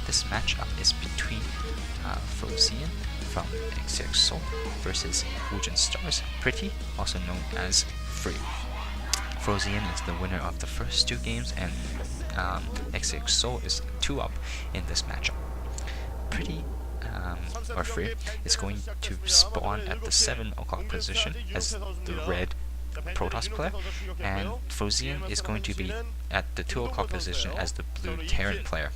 this matchup is between Frozean from STX Seoul versus Woongjin Stars, Pretty, also known as Free. Frozean is the winner of the first 2 games, and STX Seoul is 2 up in this matchup. Pretty or Free is going to spawn at the 7 o'clock position as the red Protoss player, and Frozean is going to be at the 2 o'clock position as the blue Terran player.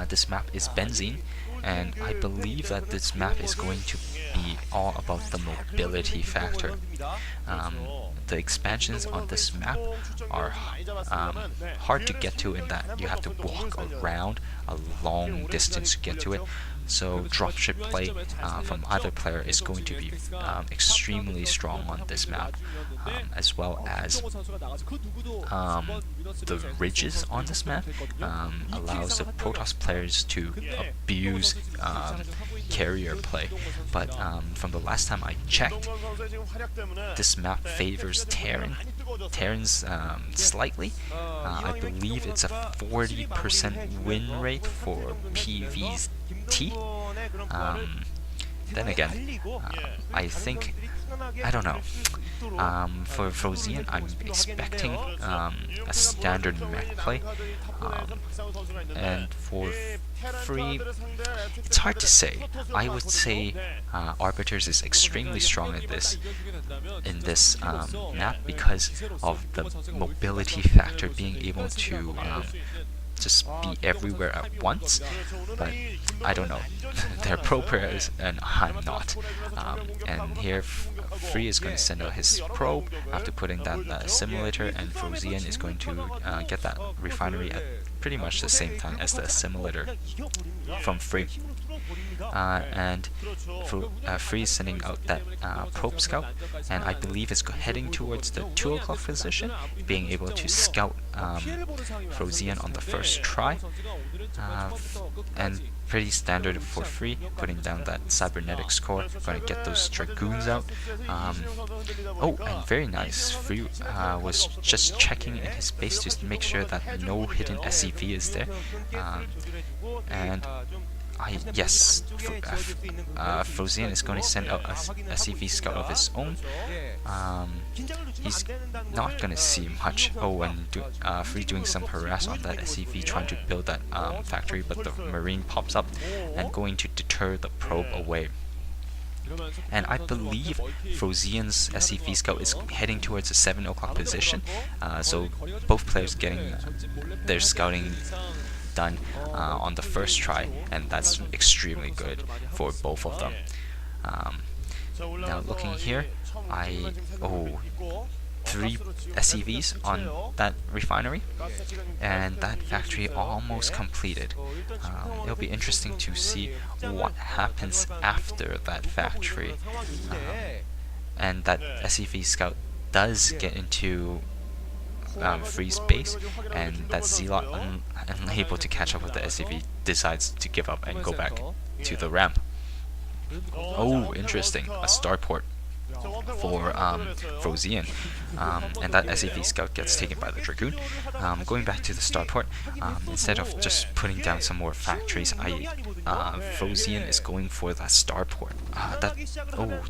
This map is Benzene, and I believe that this map is going to be all about the mobility factor. The expansions on this map are hard to get to in that you have to walk around a long distance to get to it. So dropship play from either player is going to be extremely strong on this map, as well as the ridges on this map allows the Protoss players to abuse carrier play. But from the last time I checked, this map favors Terrans slightly. I believe it's a 40% win rate for PvT. Then again, I don't know. For Frozean, I'm expecting a standard mech play, and for Free, it's hard to say. I would say Arbiters is extremely strong in this map because of the mobility factor, being able to just be everywhere at once. But I don't know. They're pro players and I'm not. And here Free is going to send out his probe after putting that simulator, and Frozean is going to get that refinery at pretty much the same time as the simulator from Free. And Free is sending out that probe scout, and I believe it's heading towards the 2 o'clock position, being able to scout Frozean on the first try. And pretty standard for Free, putting down that cybernetics core, going to get those dragoons out. Oh, and very nice. Free was just checking in his base to make sure that no hidden SCV is there. And yes, Frozean is going to send out a SCV scout of his own. He's not going to see much. Oh, and Free doing some harass on that SCV, trying to build that factory, but the Marine pops up and going to deter the probe away. And I believe Frozean's SCV scout is heading towards the 7 o'clock position, so both players getting their scouting done on the first try, and that's extremely good for both of them. Now looking here, 3 SCVs on that refinery, and that factory almost completed. It'll be interesting to see what happens after that factory, and that SCV scout does get into Free's base, and that Zealot, unable to catch up with the SCV, decides to give up and go back to the ramp. Oh, interesting, a starport for Frozean, and that SCV scout gets taken by the Dragoon. Going back to the starport, instead of just putting down some more factories, Frozean is going for that starport.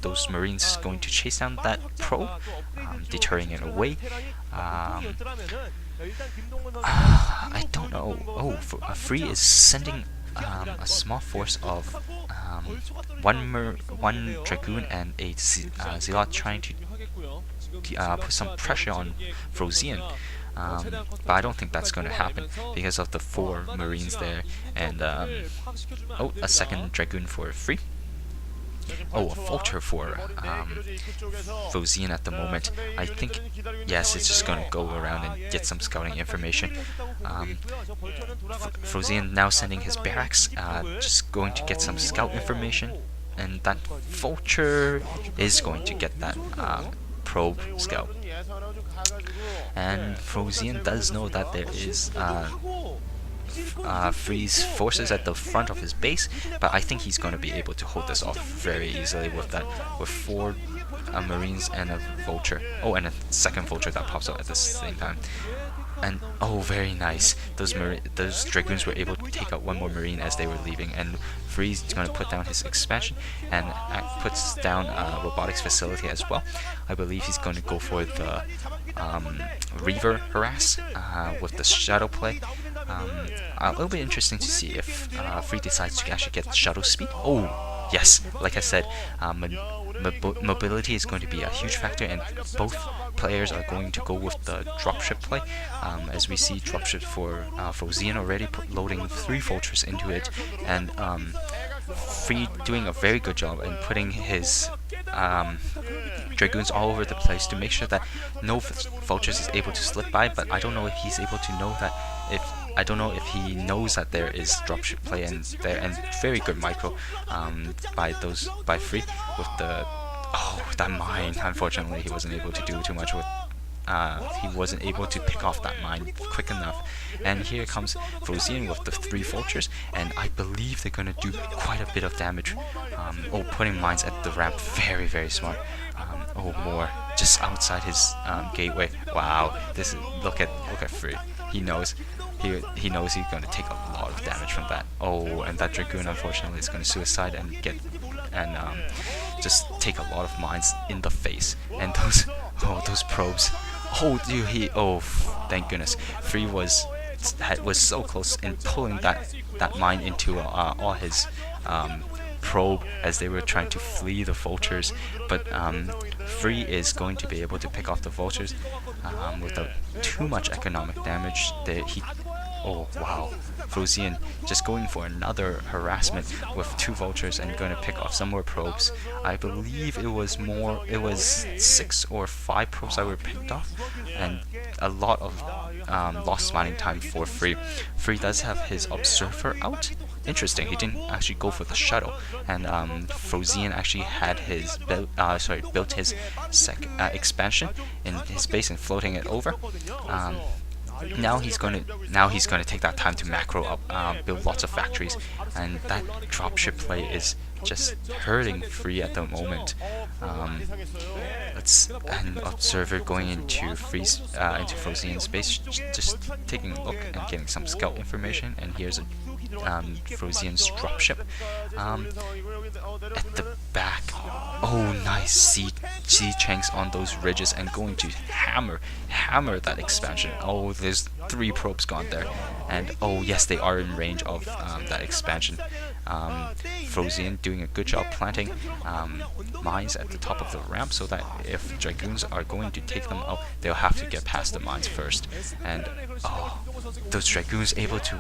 Those Marines is going to chase down that probe, deterring it away. I don't know. Oh, Free is sending a small force of one Dragoon and a Zealot, trying to put some pressure on Frozean. But I don't think that's going to happen because of the 4 Marines there, and a second Dragoon for Free. Oh, a Vulture for Frozean at the moment. I think, yes, it's just going to go around and get some scouting information. Frozean now sending his barracks, just going to get some scout information, and that Vulture is going to get that probe scout. And Frozean does know that there is Free's forces at the front of his base, but I think he's going to be able to hold this off very easily with 4 Marines and a Vulture. Oh, and a second Vulture that pops out at the same time. And oh, very nice. Those Dragoons were able to take out one more Marine as they were leaving, and Free's going to put down his expansion and puts down a robotics facility as well. I believe he's going to go for the Reaver harass with the shuttle play. It'll be interesting to see if Free decides to actually get shuttle speed. Oh, yes, like I said, mobility is going to be a huge factor, and both players are going to go with the dropship play, as we see dropship for Frozean already loading 3 vultures into it, and Free doing a very good job in putting his Dragoons all over the place to make sure that no vultures is able to slip by. But I don't know if he's able to know that I don't know if he knows that there is dropship play and very good micro by Free with the that mine. Unfortunately, he wasn't able to do too much with. He wasn't able to pick off that mine quick enough. And here comes Frozean with the 3 vultures, and I believe they're gonna do quite a bit of damage. Putting mines at the ramp, very, very smart. More just outside his gateway. Wow, look at Free. He knows he's gonna take a lot of damage from that. And that Dragoon unfortunately is gonna suicide and just take a lot of mines in the face. And those probes. Thank goodness. Free was so close in pulling that mine into all his probe as they were trying to flee the vultures, but Free is going to be able to pick off the vultures without too much economic damage. Frozean just going for another harassment with 2 vultures and going to pick off some more probes. I believe it was 6 or 5 probes that were picked off, and a lot of lost mining time for Free. Free does have his observer out. Interesting, he didn't actually go for the shuttle, and Frozean actually had his built his expansion in his base and floating it over. Now he's going to take that time to macro up, build lots of factories, and that dropship play is just hurting Free at the moment. Let's an observer going into Frozean's base, just taking a look and getting some scout information. And here's a Frozean's dropship at the back. Nice sea chanks on those ridges and going to hammer that expansion. There's 3 probes gone there, and yes, they are in range of that expansion. Frozean doing a good job planting mines at the top of the ramp, so that if Dragoons are going to take them out, they'll have to get past the mines first. And those Dragoons able to